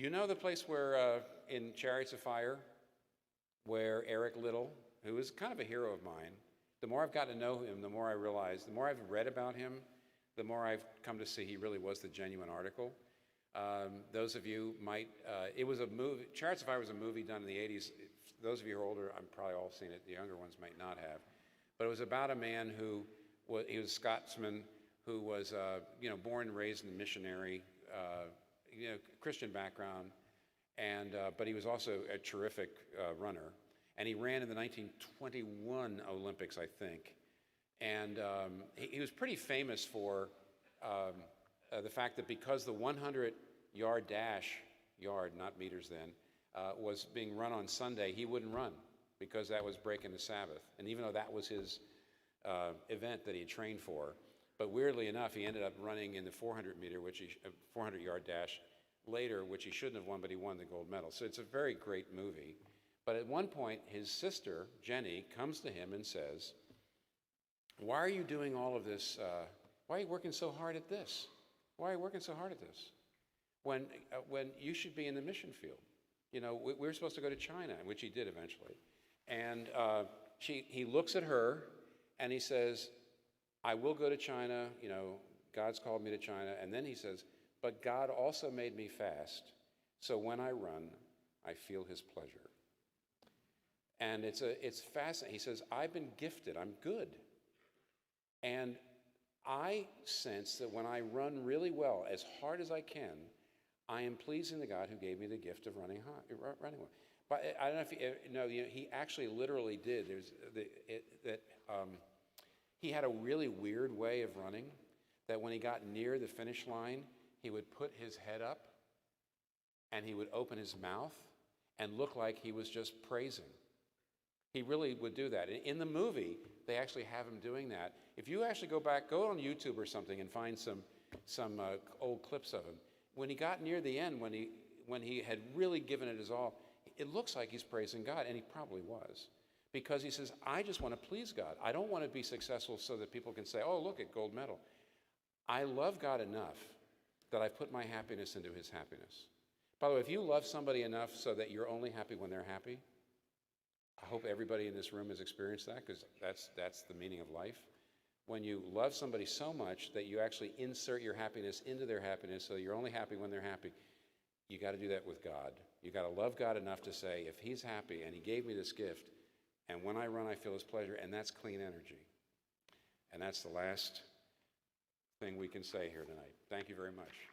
You know the place where, in Chariots of Fire, where Eric Liddell, who is kind of a hero of mine, the more I've gotten to know him, the more I realize, the more I've read about him, the more I've come to see he really was the genuine article. Those of you might, it was a movie, Chariots of Fire was a movie done in the 80s. Those of you who are older, I'm probably all seen it. The younger ones might not have. But it was about a man who, he was a Scotsman who was, born and raised in a missionary, Christian background, and but he was also a terrific runner. And he ran in the 1921 Olympics, I think. And he was pretty famous for the fact that because the 100-yard dash, not meters then, was being run on Sunday, he wouldn't run because that was breaking the Sabbath. And even though that was his event that he had trained for, but weirdly enough, he ended up running in the 400-yard dash later, which he shouldn't have won, but he won the gold medal. So it's a very great movie. But at one point, his sister, Jenny, comes to him and says, "Why are you doing all of this? Why are you working so hard at this? Why are you working so hard at this? When you should be in the mission field. We were supposed to go to China," which he did eventually. And he looks at her and he says, "I will go to China. God's called me to China." And then he says, "But God also made me fast, so when I run, I feel his pleasure." And it's fascinating. He says, "I've been gifted. I'm good. And I sense that when I run really well, as hard as I can, I am pleasing the God who gave me the gift of running well." But I don't know if you know, he actually literally did. He had a really weird way of running that when he got near the finish line, he would put his head up and he would open his mouth and look like he was just praising. He really would do that. In the movie, they actually have him doing that. If you actually go on YouTube or something and find some old clips of him, when he got near the end, when he had really given it his all, it looks like he's praising God, and he probably was. Because he says, "I just want to please God. I don't want to be successful so that people can say, 'Oh, look at gold medal.' I love God enough that I've put my happiness into his happiness." By the way, if you love somebody enough so that you're only happy when they're happy, I hope everybody in this room has experienced that, because that's the meaning of life. When you love somebody so much that you actually insert your happiness into their happiness so you're only happy when they're happy, you got to do that with God. You got to love God enough to say, if he's happy and he gave me this gift, and when I run, I feel his pleasure, and that's clean energy. And that's the last thing we can say here tonight. Thank you very much.